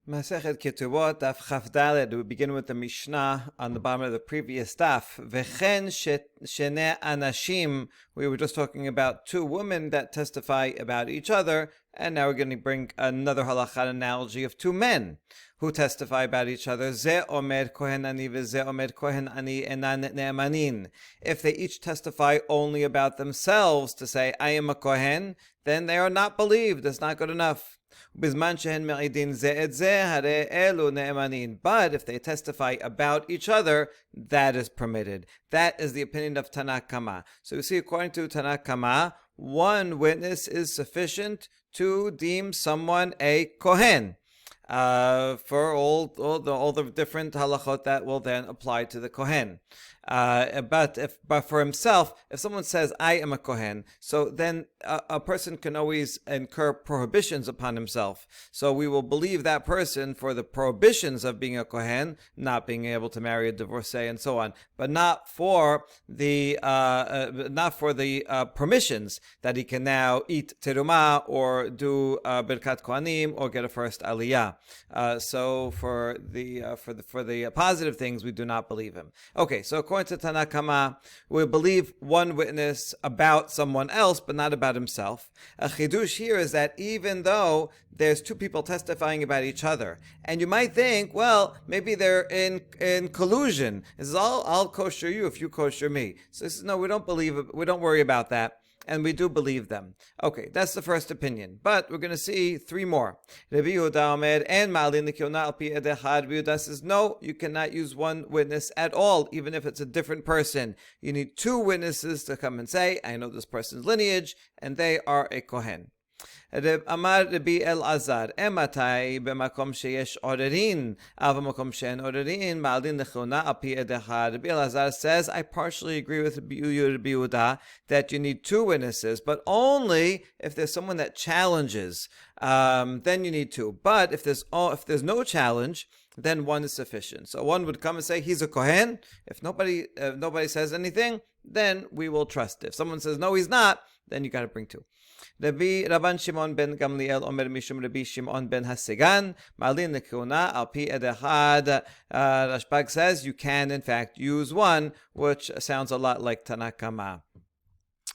Masechet Ketubot, Daf Chaf Daled. We begin with the Mishnah on the bottom of the previous daf. V'chen shene anashim. We were just talking about two women that testify about each other, and now we're going to bring another halakha analogy of two men who testify about each other. Ze omer kohen ani v'ze omer kohen ani enan ne'emanin. If they each testify only about themselves to say, I am a kohen, then they are not believed. It's not good enough. But if they testify about each other, that is permitted. That is the opinion of Tanna Kama. So you see, according to Tanna Kama, one witness is sufficient to deem someone a kohen. For all the different halachot that will then apply to the kohen. But for himself, if someone says, I am a kohen, so then a person can always incur prohibitions upon himself. So we will believe that person for the prohibitions of being a kohen, not being able to marry a divorcee and so on, but not for the permissions that he can now eat terumah or do birkat kohanim or get a first aliyah. So for the positive things, we do not believe him. Okay, so according to Tanna Kama, we believe one witness about someone else, but not about himself. A chidush here is that even though there's two people testifying about each other, and you might think, well, maybe they're in collusion. This is I'll kosher you if you kosher me. So this is, no, we don't believe it. We don't worry about that. And we do believe them. Okay, that's the first opinion. But we're going to see three more. Rabbi Yehuda Omer and Ma'alin L'Kiona Al Pi Ed Echad. Rabbi Yehuda says, no, you cannot use one witness at all, even if it's a different person. You need two witnesses to come and say, I know this person's lineage, and they are a Kohen. אמר רבי אלעזר, מתי במקום שיש עוררין, אבל במקום שאין עוררין, מעלין לכהונה על פי עד אחד. Rabbi Elazar says, I partially agree with Rabbi Yehuda that you need two witnesses, but only if there's someone that challenges, then you need two. But if there's no challenge, then one is sufficient. So one would come and say, he's a Kohen. If nobody says anything, then we will trust it. If someone says, no, he's not, then you got to bring two. Rabban Shimon ben Gamliel Omer Mishum Rabbi Shimon ben Hasegan Malin Lekuna Al Pi Ed Echad. Rashbag says you can in fact use one, which sounds a lot like Tanna Kama.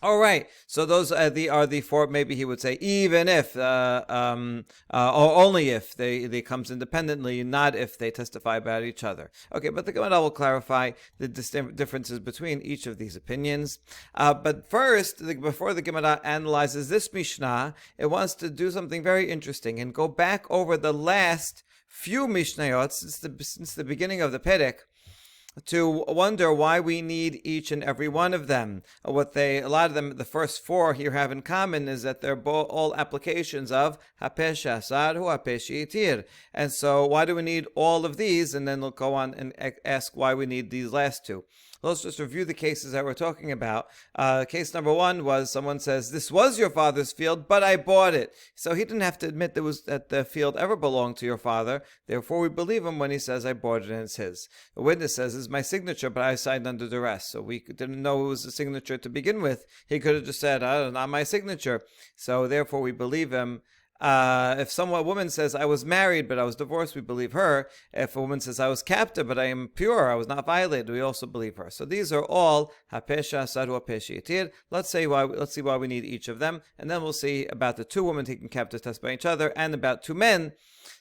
All right, so those are the four. Maybe he would say even if, or only if they comes independently, not if they testify about each other. Okay, but the Gemara will clarify the differences between each of these opinions. But first, before the Gemara analyzes this Mishnah, it wants to do something very interesting and go back over the last few Mishnayot since the beginning of the Perek, to wonder why we need each and every one of them. A lot of them, the first four here have in common is that they're all applications of hapesh asar hu hapesh yitir. And so why do we need all of these? And then we'll go on and ask why we need these last two. Let's just review the cases that we're talking about. Case number one was someone says, this was your father's field, but I bought it. So he didn't have to admit that the field ever belonged to your father. Therefore, we believe him when he says, I bought it and it's his. The witness says, it's my signature, but I signed under duress. So we didn't know it was a signature to begin with. He could have just said, not my signature. So therefore, we believe him. If a woman says, I was married, but I was divorced, we believe her. If a woman says, I was captive, but I am pure, I was not violated, we also believe her. So these are all hapesha saru hapesh yitir. Let's see why we need each of them, and then we'll see about the two women taken captive testifying each other, and about two men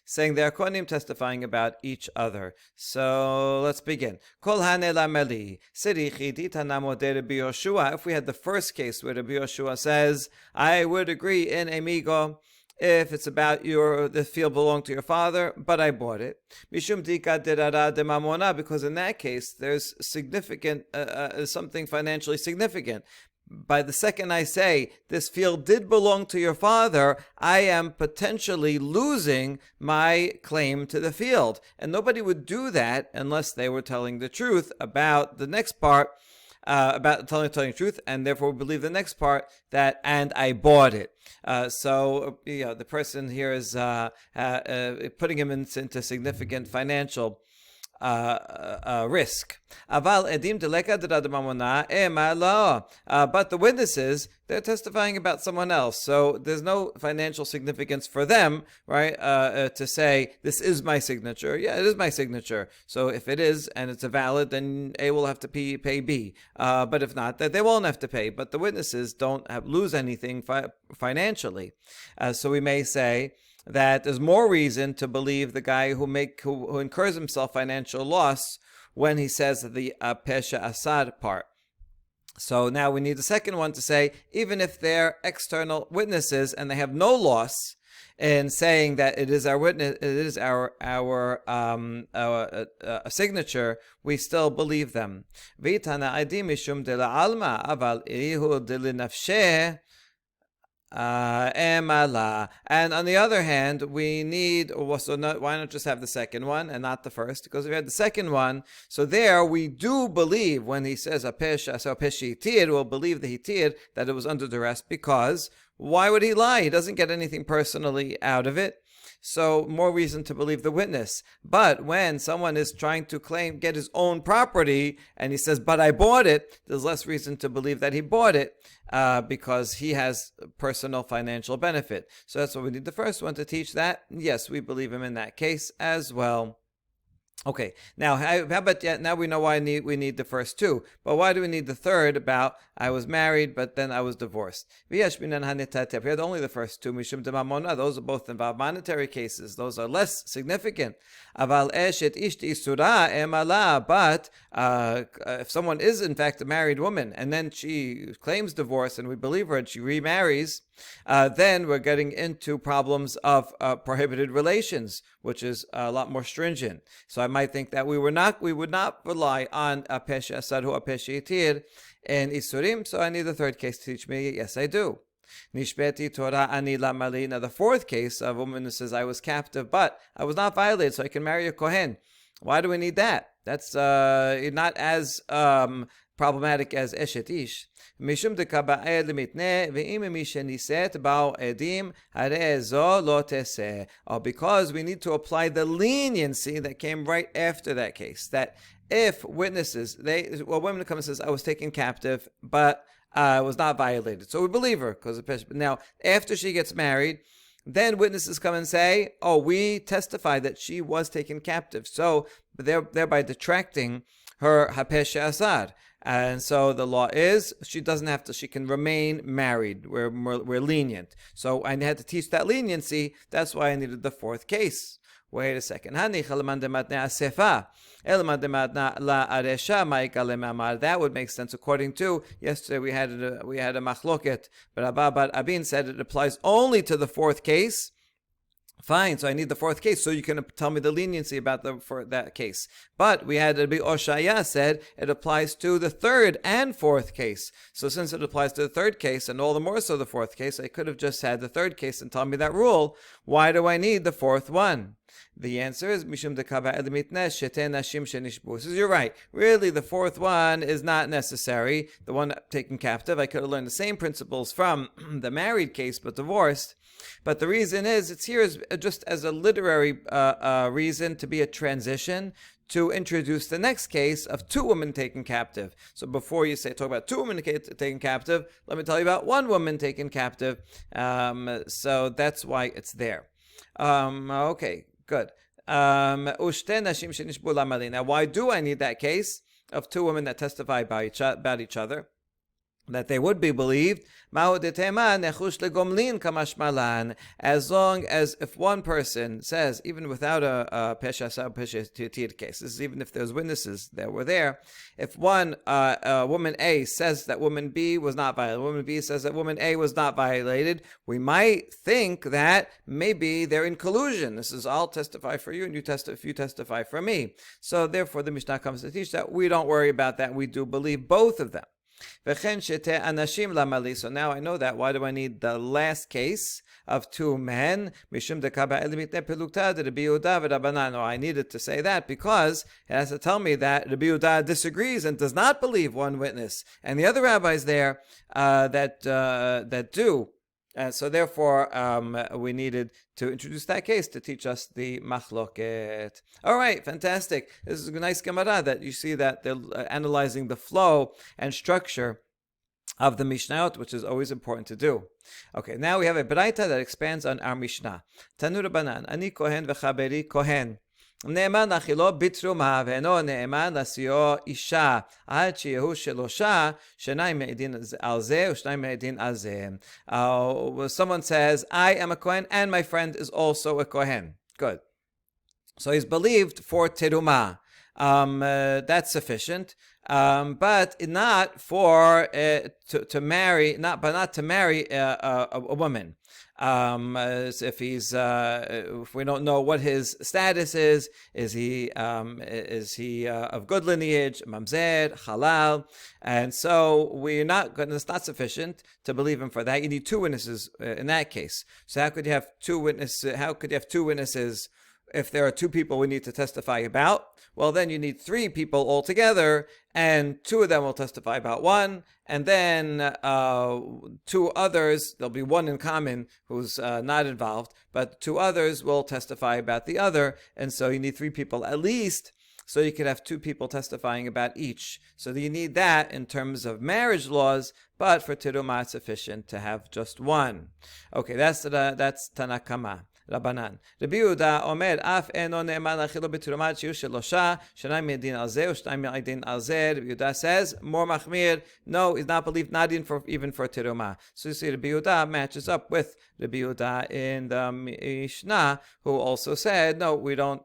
saying they are kohanim testifying about each other. So let's begin. Kol hanela meli sirichi ditanamo de Rabbi Yoshua. If we had the first case where Rabbi Yoshua says, I would agree in amigo if it's about the field belonged to your father, but I bought it. Mishum dika derara de mamona, because in that case, there's significant, something financially significant. By the second I say, this field did belong to your father, I am potentially losing my claim to the field. And nobody would do that unless they were telling the truth about the next part, about telling the truth, and therefore we believe the next part, that, and I bought it. So the person here is putting him into significant financial risk. But the witnesses, they're testifying about someone else, so there's no financial significance for them, right? To say this is my signature. Yeah, it is my signature. So if it is and it's a valid, then A will have to pay B. But if not, that they won't have to pay. But the witnesses don't lose anything financially. So we may say that there's more reason to believe the guy who incurs himself financial loss when he says the pesha asad part. So now we need the second one to say, even if they're external witnesses and they have no loss in saying that it is our witness, it is our signature, we still believe them. Emala. And on the other hand, we need, why not just have the second one and not the first? Because if we had the second one, so there we do believe when he says apesh, we'll believe the hitir that it was under duress, because why would he lie? He doesn't get anything personally out of it. So more reason to believe the witness. But when someone is trying to get his own property and he says, but I bought it, there's less reason to believe that he bought it because he has personal financial benefit. So that's what we need the first one to teach that. Yes, we believe him in that case as well. Okay, now how about now we know why we need the first two, but why do we need the third about I was married but then I was divorced? We had only the first two, those are both involved monetary cases, those are less significant. But if someone is in fact a married woman and then she claims divorce and we believe her and she remarries, then we're getting into problems of prohibited relations, which is a lot more stringent. So I might think that we would not rely on Pesha Asad or Pesha Yitir in Isurim. So I need the third case to teach me. Yes, I do. Nishbeti Torah ani lamali. Now the fourth case of a woman who says I was captive, but I was not violated, so I can marry a kohen. Why do we need that? That's not as problematic as Eshet Ish. Mishum dekaba'ed limitne ve'im misheniset ba'o edim hare zo lo teseh. Because we need to apply the leniency that came right after that case. That if witnesses, women come and says, I was taken captive, but I was not violated. So we believe her because of now, after she gets married, then witnesses come and say, we testify that she was taken captive. So thereby detracting her hapesha asad. And so the law is she doesn't have to. She can remain married. We're lenient. So I had to teach that leniency. That's why I needed the fourth case. Wait a second. That would make sense according to yesterday we had a machloket, but Abba Abin said it applies only to the fourth case. Fine, so I need the fourth case, so you can tell me the leniency for that case. But we had Rabbi Oshaya said it applies to the third and fourth case. So since it applies to the third case, and all the more so the fourth case, I could have just had the third case and tell me that rule. Why do I need the fourth one? The answer is Mishum dekaba elimitne shete nashim shenishbu. Says you're right. Really, the fourth one is not necessary. The one taken captive, I could have learned the same principles from the married case, but divorced. But the reason is, it's here is just as a literary reason to be a transition to introduce the next case of two women taken captive. So before you talk about two women taken captive, let me tell you about one woman taken captive. So that's why it's there. Okay, good. Now, why do I need that case of two women that testify about each other? That they would be believed, as long as if one person says, even without a pesha case, this is even if there's witnesses that were there, if woman A says that woman B was not violated, woman B says that woman A was not violated, we might think that maybe they're in collusion. This is I'll testify for you and you testify for me. So therefore the Mishnah comes to teach that we don't worry about that. We do believe both of them. So now I know that. Why do I need the last case of two men? No, I needed to say that because it has to tell me that Rabbi Yehuda disagrees and does not believe one witness, and the other rabbis there that do So therefore, we needed to introduce that case to teach us the machloket. All right, fantastic. This is a nice Gemara that you see that they're analyzing the flow and structure of the Mishnayot, which is always important to do. Okay, now we have a Braita that expands on our Mishnah. Tanu Rabbanan, Ani Kohen v'chaberi Kohen. נאמן להכילו בתרומה ואינו נאמן להשיאו אישה עד שיהיו שלושה שניים מעידים על זה ושניים מעידים על זה. Someone says, I am a Kohen and my friend is also a Kohen. Good. So he's believed for teruma. That's sufficient. But not for to marry, not to marry a woman. If he's if we don't know what his status is he of good lineage, mamzer, halal, and so we're not going. It's not sufficient to believe him for that. You need two witnesses in that case. So how could you have two witnesses? How could you have two witnesses if there are two people we need to testify about? Well, then you need three people altogether, and two of them will testify about one, and then two others, there'll be one in common who's not involved, but two others will testify about the other, and so you need three people at least, so you could have two people testifying about each. So you need that in terms of marriage laws, but for teruma it's sufficient to have just one. Okay, that's Tanakama. רבנן. רבי יהודה אומר, אף אינו נאמן להכילו בתרומה שיהיו שלושה, שניים מעידים על זה ושניים מעידים על זה. רבי יהודה says, more מחמיר, no, he's not believed, not even for teruma. So you see, Rabbi Yehuda matches up with Rabbi Yehuda in the Mishnah, who also said, no, we don't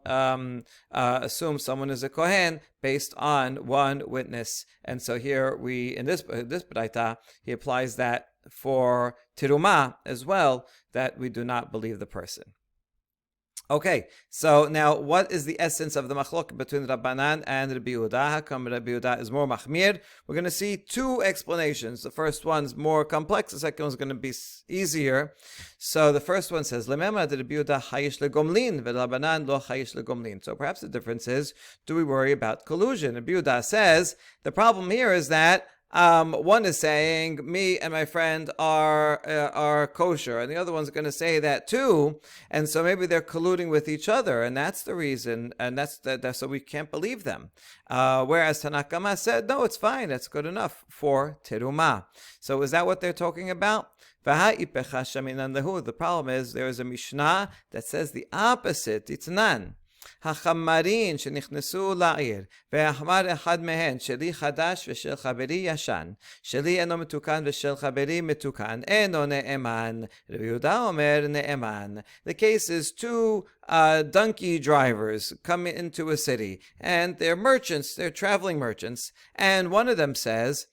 assume someone is a Kohen based on one witness. And so here in this Braita, he applies that for teruma as well, that we do not believe the person. Okay, so now what is the essence of the machlok between Rabbanan and Rabbi Yehuda? How come Rabbi Yehuda is more machmir? We're going to see two explanations. The first one's more complex, the second one's going to be easier. So the first one says, Lemema de Rabbi Yehuda chayish legomlin, v'Rabbanan lo chayish legomlin. So perhaps the difference is, do we worry about collusion? Rabbi Yehuda says, the problem here is that one is saying me and my friend are kosher, and the other one's going to say that too, and so maybe they're colluding with each other, and that's the reason, and that's so we can't believe them. Whereas Tanakama said, no, it's fine, that's good enough for teruma. So is that what they're talking about? The problem is there is a Mishnah that says the opposite. It's none. החמרים שנכנסו לעיר, והחמר אחד מהן, שלי חדש ושל חברי ישן, שלי אינו מתוקן ושל חברי מתוקן, אינו נאמן. רבי יהודה אומר נאמן. The case is two donkey drivers come into a city, and they're merchants, they're traveling merchants, and one of them says,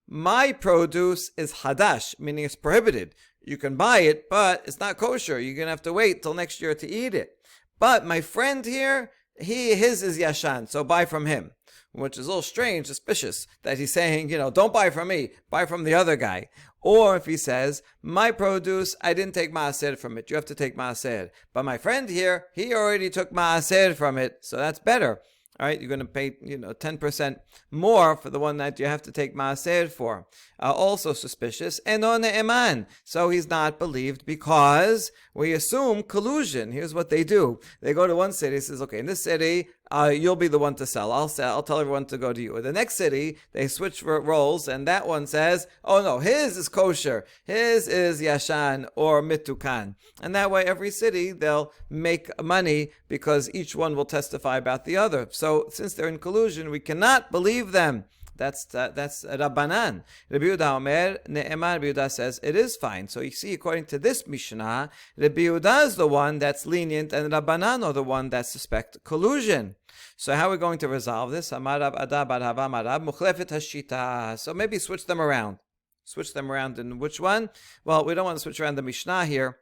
my produce is hadash, meaning it's prohibited. You can buy it, but it's not kosher. You're going to have to wait till next year to eat it. But my friend here, his is yashan, so buy from him. Which is a little strange, suspicious, that he's saying, don't buy from me, buy from the other guy. Or if he says, my produce, I didn't take maaser from it, you have to take maaser. But my friend here, he already took maaser from it, so that's better. All right, you're going to pay 10% more for the one that you have to take maaser for. Also suspicious, eno ne'eman. So he's not believed because we assume collusion. Here's what they do. They go to one city, says, okay, in this city, you'll be the one to sell. I'll tell everyone to go to you. In the next city, they switch roles, and that one says, oh no, his is kosher. His is yashan or mitukan. And that way, every city, they'll make money because each one will testify about the other. So since they're in collusion, we cannot believe them. That's Rabbanan. Rabbi Yehuda Omer, Ne'eman, Rabbi Yehuda says, it is fine. So you see, according to this Mishnah, Rabbi Yehuda is the one that's lenient, and Rabbanan are the one that suspect collusion. So how are we going to resolve this? Amarab Ada Barhava Marab, Mukhlefet Hashita. So maybe switch them around. Switch them around in which one? Well, we don't want to switch around the Mishnah here.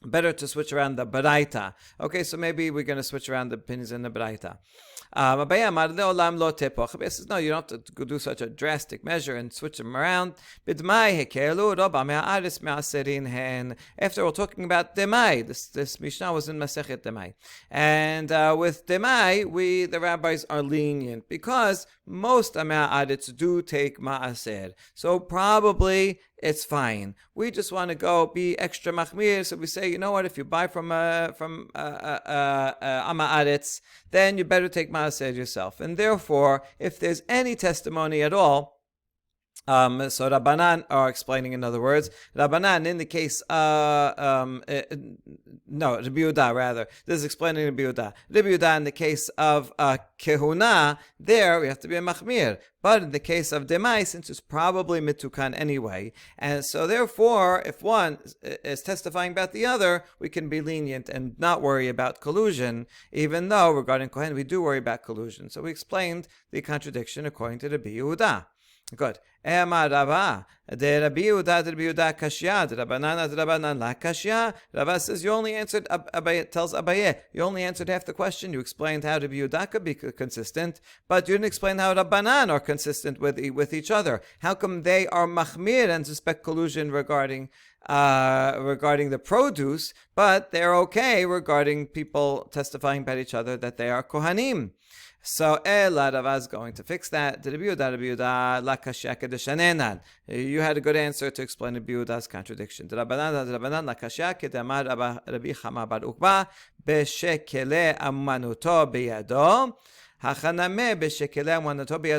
Better to switch around the Braita. Okay, so maybe we're going to switch around the opinions in the Braita. Says, no, you don't have to do such a drastic measure and switch them around. After all, talking about Demai, this Mishnah was in Masechet Demai. And with Demai, the rabbis are lenient because most ma'adits do take ma'aser. So probably it's fine. We just want to go be extra machmir, so we say, you know what, if you buy from ma'adits, then you better take ma'aser yourself. And therefore, if there's any testimony at all, so Rabbanan are explaining, in other words, Rabbanan in the case, Rabbi Yehuda rather. This is explaining Rabbi Yehuda. Rabbi Yehuda in the case of Kehuna, there we have to be a machmir. But in the case of Demai, since it's probably mitukan anyway, and so therefore, if one is testifying about the other, we can be lenient and not worry about collusion, even though regarding Kohen we do worry about collusion. So we explained the contradiction according to Rabbi Yehuda. Good. Ema Rava, de Rabbi Yehuda, de Rabbi Yehuda kashya, de Rabbanan, de Rabbanan la kashya. Rava says you only answered. Abaye tells Abaye you only answered half the question. You explained how Rabbi Yehuda could be consistent, but you didn't explain how Rabbanan are consistent with each other. How come they are machmir and suspect collusion regarding the produce, but they're okay regarding people testifying about each other that they are kohanim? So Rava is going to fix that. You had a good answer to explain Rabbi Yehuda's contradiction.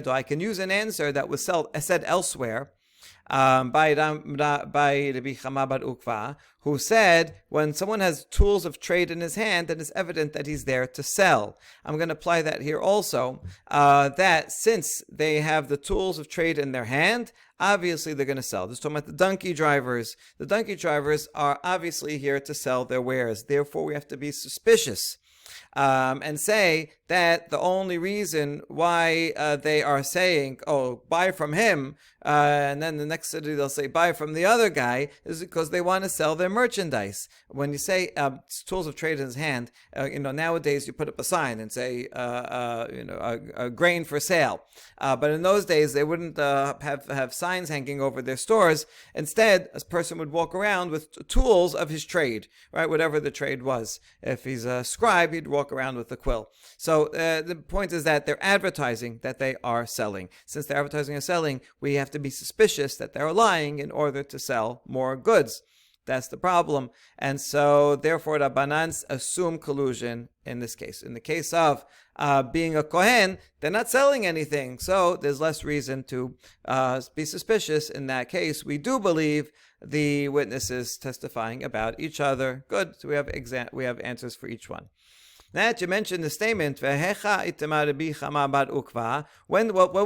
I can use an answer that was said elsewhere by Rabbi Chama bar Ukva, who said when someone has tools of trade in his hand, then it's evident that he's there to sell. I'm going to apply that here also, that since they have the tools of trade in their hand, obviously they're going to sell. This is talking about the donkey drivers. The donkey drivers are obviously here to sell their wares. Therefore, we have to be suspicious. And say that the only reason why they are saying, oh, buy from him, and then the next city they'll say, buy from the other guy, is because they want to sell their merchandise. When you say tools of trade in his hand, nowadays you put up a sign and say, a grain for sale. But in those days, they wouldn't have signs hanging over their stores. Instead, a person would walk around with tools of his trade, right? Whatever the trade was. If he's a scribe, he'd walk around with the quill. So the point is that they're advertising that they are selling. Since they're advertising and selling, we have to be suspicious that they're lying in order to sell more goods. That's the problem. And so therefore Rabbanan assume collusion in this case. In the case of being a Kohen, they're not selling anything. So there's less reason to be suspicious. In that case, we do believe the witnesses testifying about each other. Good. So we have answers for each one. Now that you mentioned the statement, what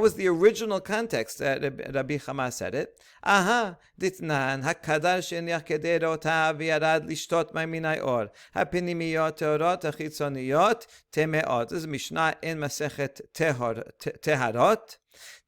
was the original context that Rabbi Chama said it? Ditnan, hakadar sheniach kederota v'yarad lishtot ma'minai or, hapinimiyot teorot achitzoniyot temeot. This is Mishnah in Masechet Teharot.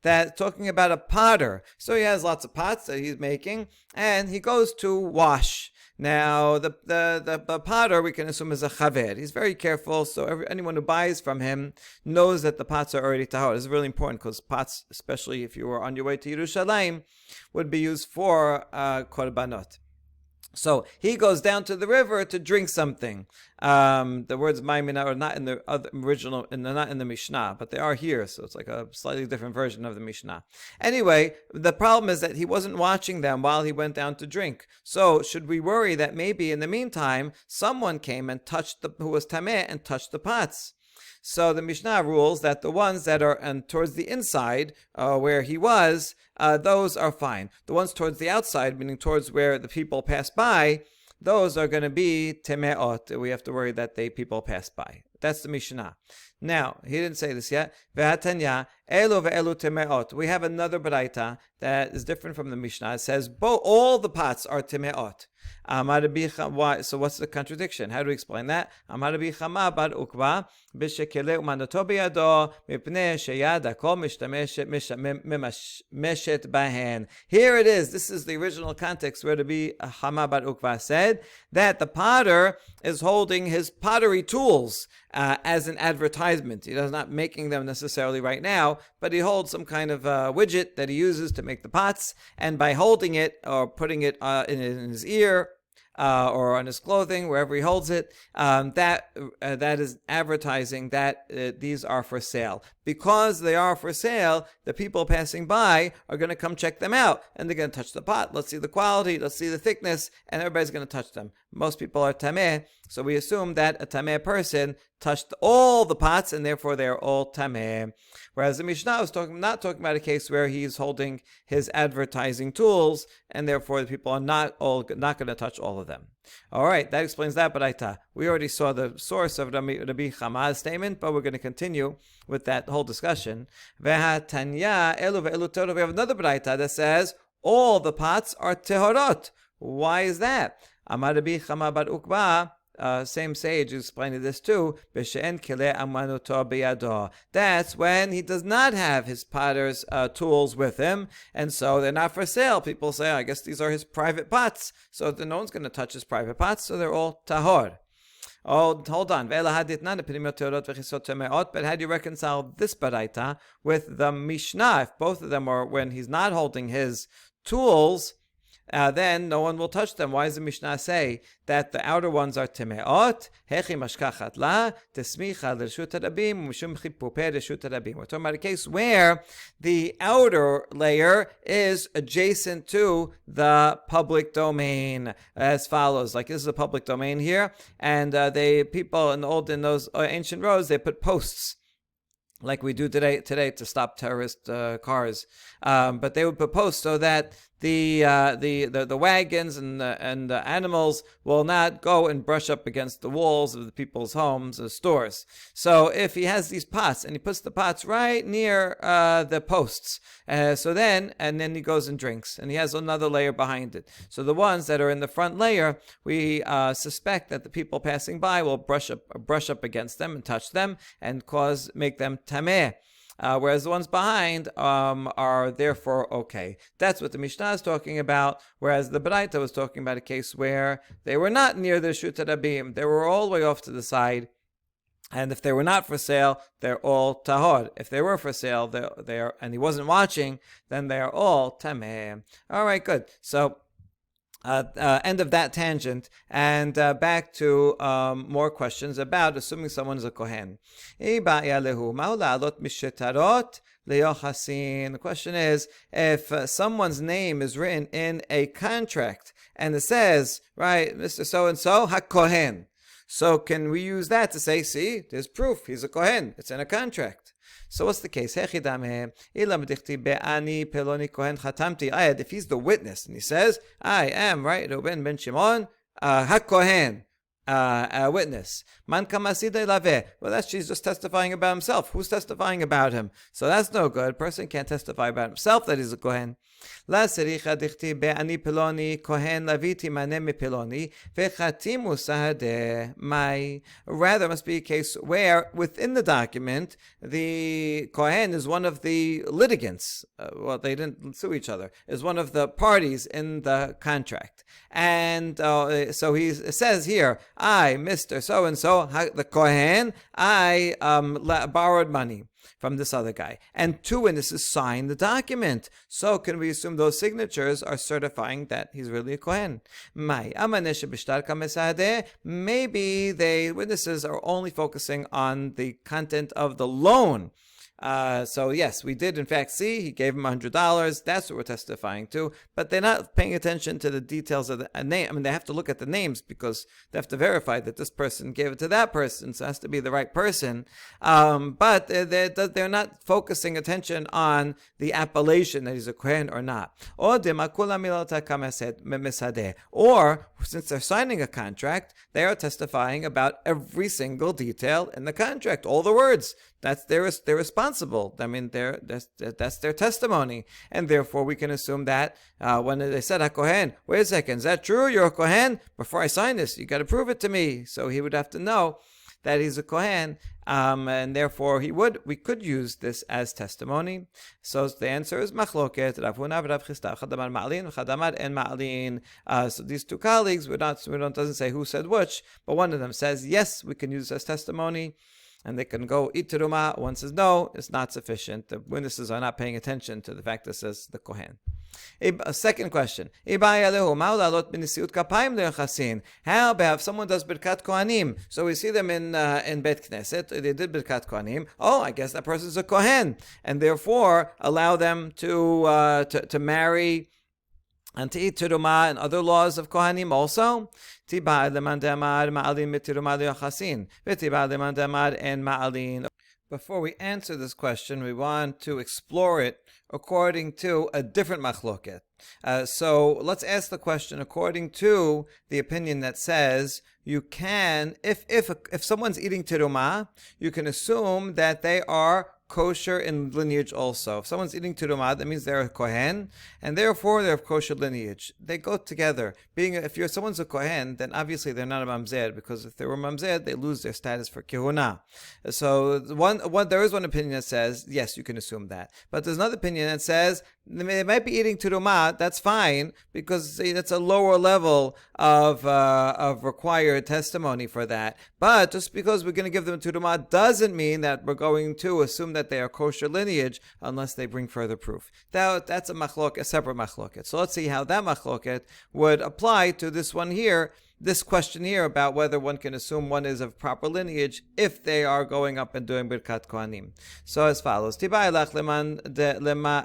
That's talking about a potter. So he has lots of pots that he's making, and he goes to wash. Now, the potter, we can assume, is a chaver. He's very careful, so anyone who buys from him knows that the pots are already tahor. This is really important because pots, especially if you were on your way to Yerushalayim, would be used for korbanot. So he goes down to the river to drink something. The words "ma'imina" are not in the original, and they're not in the Mishnah, but they are here. So it's like a slightly different version of the Mishnah. Anyway, the problem is that he wasn't watching them while he went down to drink. So should we worry that maybe in the meantime someone came and who was tameh and touched the pots? So the Mishnah rules that the ones that are towards the inside, where he was, those are fine. The ones towards the outside, meaning towards where the people pass by, those are going to be temeot. We have to worry that people pass by. That's the Mishnah. Now, he didn't say this yet. Ve'hatanya, elu ve'elu temeot. We have another baraita that is different from the Mishnah. It says all the pots are temeot. So what's the contradiction? How do we explain that? Amar Rabbi Chama bar Ukva b'shekele umanato biyado mipnei sheyad hakol mishameshet bahen. Here it is. This is the original context where Rabbi Chama bar Ukva said that the potter is holding his pottery tools as an advertisement. He's not making them necessarily right now, but he holds some kind of widget that he uses to make the pots, and by holding it or putting it in his ear, or on his clothing, wherever he holds it, that is advertising that these are for sale. Because they are for sale, the people passing by are going to come check them out, and they're going to touch the pot. Let's see the quality, let's see the thickness, and everybody's going to touch them. Most people are tameh, so we assume that a tameh person touched all the pots, and therefore they are all tameh. Whereas the Mishnah was not talking about a case where he's holding his advertising tools, and therefore the people are not going to touch all of them. All right, that explains that baraita. We already saw the source of Rabbi Chama's statement, but we're going to continue with that whole discussion. We have another baraita that says all the pots are tehorot. Why is that? Amar Rabbi Chama bar Ukba, same sage explained this too. That's when he does not have his potter's tools with him, and so they're not for sale. People say, I guess these are his private pots, so no one's going to touch his private pots, so they're all tahor. Oh, hold on. But how do you reconcile this baraita with the Mishnah? If both of them are when he's not holding his tools, then no one will touch them. Why does the Mishnah say that the outer ones are temeot? We're talking about a case where the outer layer is adjacent to the public domain, as follows. Like this is a public domain here, and people in those ancient roads, they put posts, like we do today to stop terrorist cars. But they would put posts so that the wagons and the animals will not go and brush up against the walls of the people's homes or stores. So if he has these pots and he puts the pots right near the posts, and then he goes and drinks, and he has another layer behind it. So the ones that are in the front layer, we suspect that the people passing by will brush up against them and touch them and make them tameh. Whereas the ones behind are therefore okay. That's what the Mishnah is talking about, whereas the Baraita was talking about a case where they were not near the Shut Rabim. They were all the way off to the side. And if they were not for sale, they're all tahor. If they were for sale, and he wasn't watching, then they are all tameh. All right, good. So end of that tangent, and back to more questions about assuming someone is a kohen. The question is, if someone's name is written in a contract and it says, right, Mr. So-and-so, ha-kohen. So can we use that to say, see, there's proof, he's a kohen, it's in a contract. So what's the case? If he's the witness and he says, I am, right, Reuben ben Shimon, ha-kohen, a witness. Well, she's just testifying about himself. Who's testifying about him? So that's no good. A person can't testify about himself that he's a kohen. Rather, it must be a case where within the document the kohen is one of the litigants. They didn't sue each other. Is one of the parties in the contract, and so he says here, I, Mr. So-and-so, the kohen, I borrowed money from this other guy, and two witnesses signed the document. So can we assume those signatures are certifying that he's really a kohen? Maybe the witnesses are only focusing on the content of the loan. So yes, we did in fact see he gave him $100. That's what we're testifying to. But they're not paying attention to the details of the name. I mean, they have to look at the names because they have to verify that this person gave it to that person. So it has to be the right person. But they're not focusing attention on the appellation that he's a kohen or not. Or since they're signing a contract, they are testifying about every single detail in the contract, all the words. They're responsible. I mean, that's their testimony, and therefore we can assume that when they said HaKohen, wait a second, is that true? You're a Kohen? Before I sign this, you got to prove it to me. So he would have to know that he's a Kohen, and therefore we could use this as testimony. So the answer is machloket. Rav Huna v'Rav Chisda chadamar ma'alin v'chadamar en ma'alin. So these two colleagues, doesn't say who said which, but one of them says yes, we can use this as testimony. And they can go eat teruma. One says no, it's not sufficient. The witnesses are not paying attention to the fact that it says the kohen. A second question. How about if someone does Birkat Kohanim? So we see them in Bet Knesset, they did Birkat Kohanim. Oh, I guess that person's a Kohen, and therefore allow them to marry and to eat teruma and other laws of Kohanim also. Before we answer this question, we want to explore it according to a different machloket. So let's ask the question according to the opinion that says you can, if someone's eating teruma, you can assume that they are kosher in lineage also. If someone's eating teruma, that means they're a kohen, and therefore they're of kosher lineage. They go together. If someone's a kohen, then obviously they're not a mamzer, because if they were mamzer, they lose their status for kehuna. So there is one opinion that says yes, you can assume that, but there's another opinion that says they might be eating teruma. That's fine, because that's a lower level of required testimony for that. But just because we're going to give them teruma doesn't mean that we're going to assume that they are kosher lineage unless they bring further proof. That's a separate machloket. So let's see how that machloket would apply to this one here. This question here about whether one can assume one is of proper lineage if they are going up and doing Birkat Kohanim. So as follows: Tibailach leman demar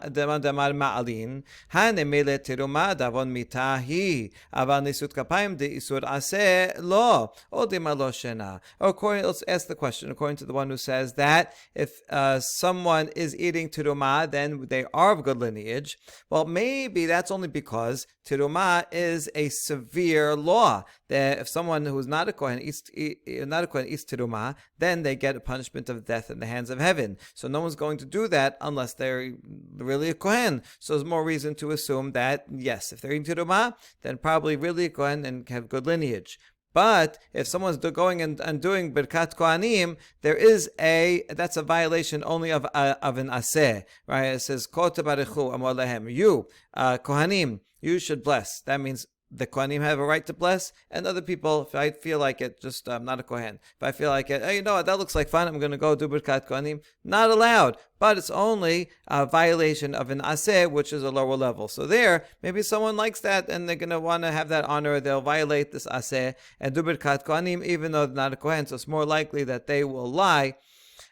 ma'alin hanemele teruma davon mitahi aval nisut kapayim de isur aseh lo o demalo shena. Let's ask the question according to the one who says that if someone is eating teruma, then they are of good lineage. Well, maybe that's only because teruma is a severe law. That if someone who is not a Kohen eats teruma, then they get a punishment of death in the hands of heaven. So no one's going to do that unless they're really a Kohen. So there's more reason to assume that, yes, if they're eating teruma, then probably really a Kohen and have good lineage. But if someone's going and doing Birkat Kohanim, that's a violation only of an aseh, right? It says, Ko tebarechu amor lehem. You, Kohanim, you should bless. That means the Kohanim have a right to bless, and other people, if I feel like it, I'm not a Kohen. If I feel like it, hey, you know what, that looks like fun, I'm going to go do Birkat Kohanim. Not allowed, but it's only a violation of an aseh, which is a lower level. So there, maybe someone likes that, and they're going to want to have that honor. They'll violate this aseh and do Birkat Kohanim, even though they're not a Kohen. So it's more likely that they will lie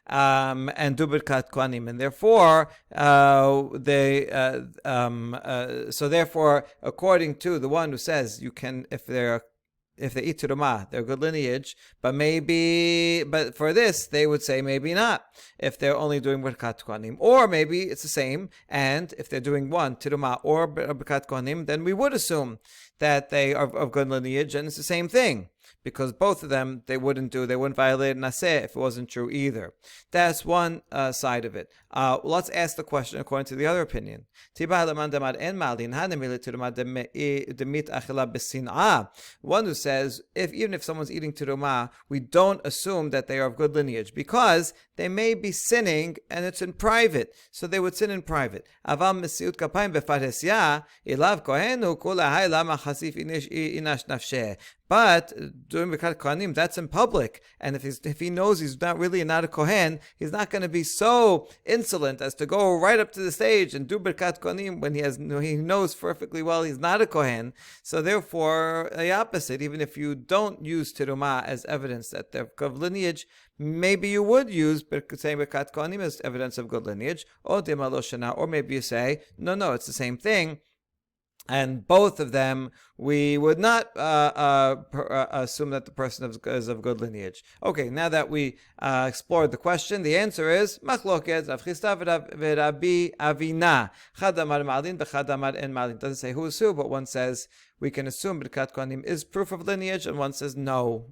and do Birkat Kohanim, and therefore so therefore, according to the one who says you can, if they eat teruma, they're good lineage, but for this they would say maybe not if they're only doing Birkat Kohanim, or maybe it's the same, and if they're doing one teruma or Birkat Kohanim, then we would assume that they are of good lineage, and it's the same thing. Because both of them, they wouldn't violate naseh if it wasn't true either. That's one side of it. Let's ask the question according to the other opinion. One who says, even if someone's eating teruma, we don't assume that they are of good lineage, because they may be sinning and it's in private. So they would sin in private. But doing Birkat Kohanim, that's in public. And if he knows he's not a Kohen, he's not going to be so insolent as to go right up to the stage and do Birkat Kohanim when he knows perfectly well he's not a Kohen. So therefore, the opposite, even if you don't use teruma as evidence that they're of lineage, maybe you would use saying Birkat Kohanim as evidence of good lineage, or maybe you say, no, it's the same thing. And both of them, we would not assume that the person is of good lineage. Okay, now that we explored the question, the answer is Machloket Rav Chisda v'Rabbi Avina. Chad amar ma'alin v'chad amar en ma'alin. Doesn't say who is who, but one says we can assume Birkat Kohanim is proof of lineage, and one says no.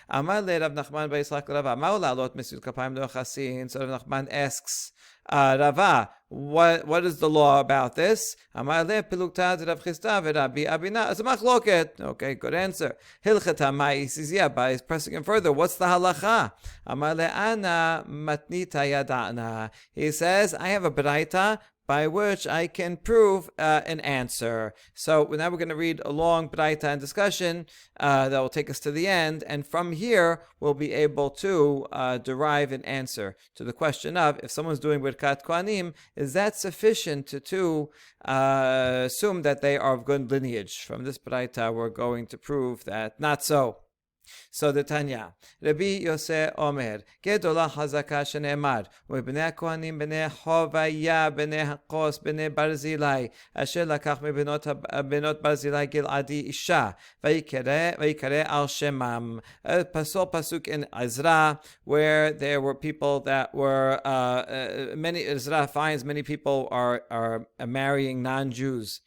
Amar le Rav Nachman b'Yitzchak Rava, ma'u la'alot misut kapayim lo chasin. So Rav Nachman asks Rava, what is the law about this? Amar le pilukta Rav Chisda v'Rabbi Avina. It's a machloket. Okay, good answer. Hilchet ha'mai, he says, he's pressing him further. What's the halacha? Amar le ana matnita yada'na. He says, I have a beraita, by which I can prove an answer. So now we're going to read a long Braita and discussion that will take us to the end, and from here we'll be able to derive an answer to the question of, if someone's doing Birkat Kohanim, is that sufficient to assume that they are of good lineage? From this Braita we're going to prove that not so. So the Tanya, Rabbi Yosef Omer, Gedolah Hazaka Shene'emar, U'bnei Kohanim bnei Hovaya bnei Hakos bnei Barzilai, Asher lakach benot Barzilai Giladi Isha, Vayikare al Shemam. Pasuk in Ezra, where there were people that were Ezra finds many people are marrying non-Jews.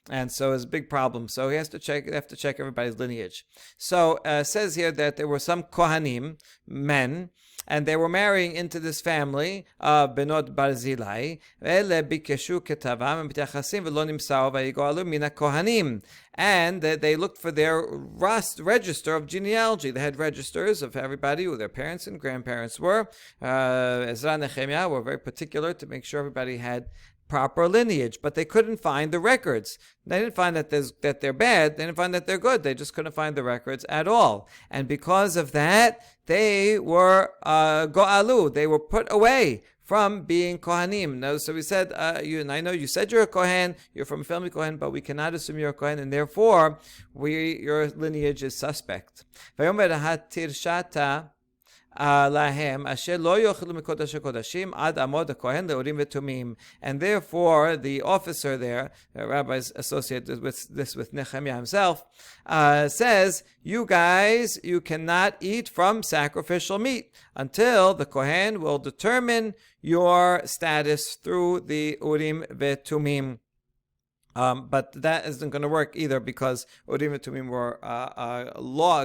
And so it's a big problem. So they have to check everybody's lineage. So it says here that there were some Kohanim, men, and they were marrying into this family of Benot Barzilai. And they looked for their register of genealogy. They had registers of everybody who their parents and grandparents were. Ezra and Nehemiah were very particular to make sure everybody had proper lineage, but they couldn't find the records. They didn't find that they're bad. They didn't find that they're good. They just couldn't find the records at all. And because of that, they were go'alu. They were put away from being Kohanim. No, so we said, and I know you said you're a Kohen, you're from a family Kohen, but we cannot assume you're a Kohen, and therefore your lineage is suspect. And therefore the officer there, the rabbis associated with Nehemiah himself, says, you cannot eat from sacrificial meat until the Kohen will determine your status through the Urim veTumim. But that isn't going to work either, because Urim and Tumim were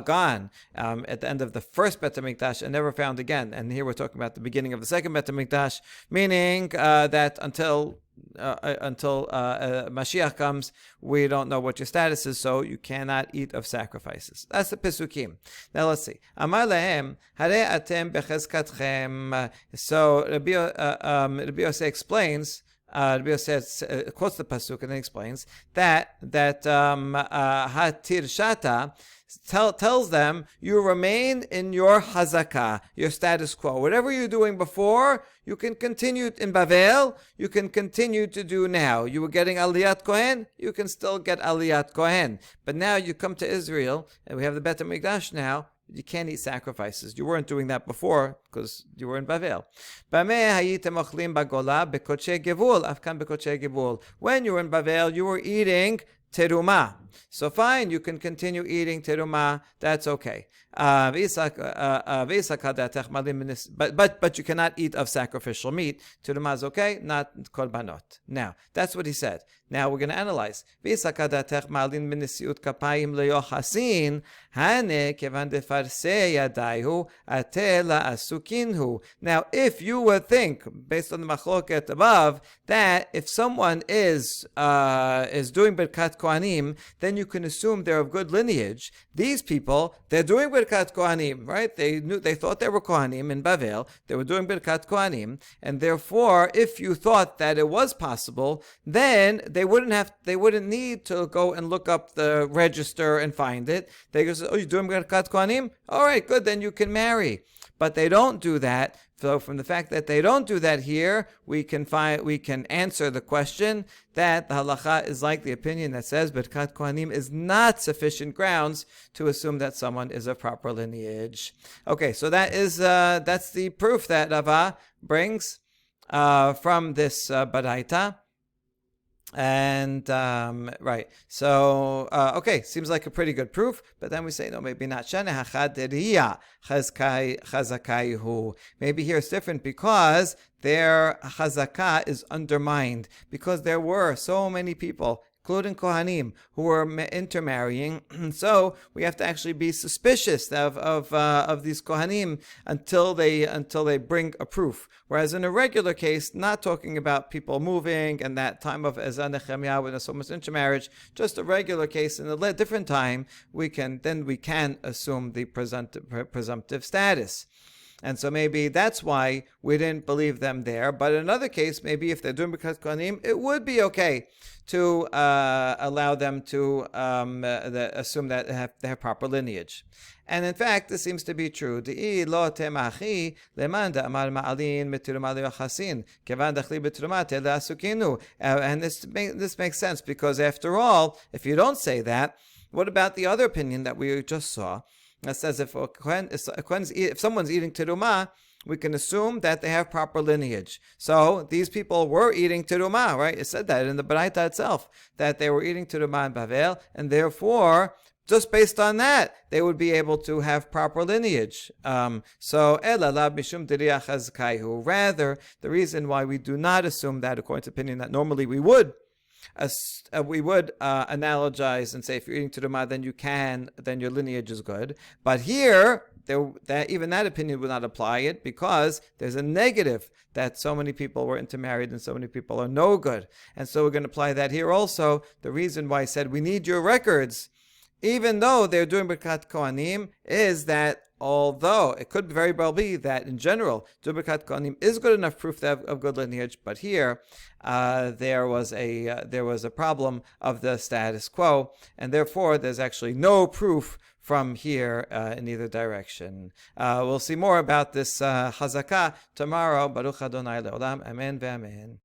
gone at the end of the first Bet HaMikdash and never found again. And here we're talking about the beginning of the second Bet HaMikdash, meaning that until Mashiach comes, we don't know what your status is, so you cannot eat of sacrifices. That's the Pesukim. Now let's see. Amar lahem, hare atem bechezkatchem. So Rabbi Yosef explains. Rabbi Yosef quotes the pasuk and then explains that Hatir Shata tells them, you remain in your hazakah, your status quo. Whatever you're doing before, you can continue in Bavel, you can continue to do now. You were getting Aliyat Kohen, you can still get Aliyat Kohen. But now you come to Israel, and we have the Bet HaMikdash now, you can't eat sacrifices. You weren't doing that before because you were in Bavel. When you were in Bavel, you were eating teruma. So fine, you can continue eating teruma. That's okay. But you cannot eat of sacrificial meat. Teruma is okay, not korbanot. Now, that's what he said. Now we're going to analyze. Now, if you would think, based on the machloket above, that if someone is doing Birkat Kohanim, then you can assume they're of good lineage. These people, they're doing Birkat Kohanim, right? They thought they were Kohanim in Bavel. They were doing Birkat Kohanim, and therefore, if you thought that it was possible, then they wouldn't need to go and look up the register and find it. They go, oh, you're doing Birkat Kohanim? All right, good, then you can marry. But they don't do that. So from the fact that they don't do that here, we can answer the question that the halacha is like the opinion that says Birkat Kohanim is not sufficient grounds to assume that someone is of proper lineage. Okay, so that's the proof that Rava brings from this Baraita. And right, so okay, seems like a pretty good proof, but then we say no, maybe not. Maybe here it's different because their chazakah is undermined, because there were so many people, including Kohanim, who were intermarrying. So we have to actually be suspicious of these Kohanim until they bring a proof. Whereas in a regular case, not talking about people moving and that time of Ezra Nehemiah when there's so much intermarriage, just a regular case in a different time, we can assume the presumptive status. And so maybe that's why we didn't believe them there. But in another case, maybe if they're doing Birkat Kohanim, it would be okay to allow them to assume that they have proper lineage. And in fact, this seems to be true. And this makes sense, because after all, if you don't say that, what about the other opinion that we just saw? That says if someone's eating terumah, we can assume that they have proper lineage. So these people were eating terumah, right? It said that in the Baraita itself, that they were eating terumah in Bavel, and therefore, just based on that, they would be able to have proper lineage. Rather, the reason why we do not assume that, according to opinion, that normally we would analogize and say if you're eating terumah, then your lineage is good. But here, even that opinion would not apply it, because there's a negative that so many people were intermarried and so many people are no good. And so we're going to apply that here also. The reason why I said we need your records, even though they're doing Birkat Kohanim, is that although it could very well be that in general, Birkat Kohanim is good enough proof of good lineage, but here there was a problem of the status quo, and therefore there's actually no proof from here in either direction. We'll see more about this Chazakah tomorrow. Baruch Adonai Leolam. Amen ve'amen.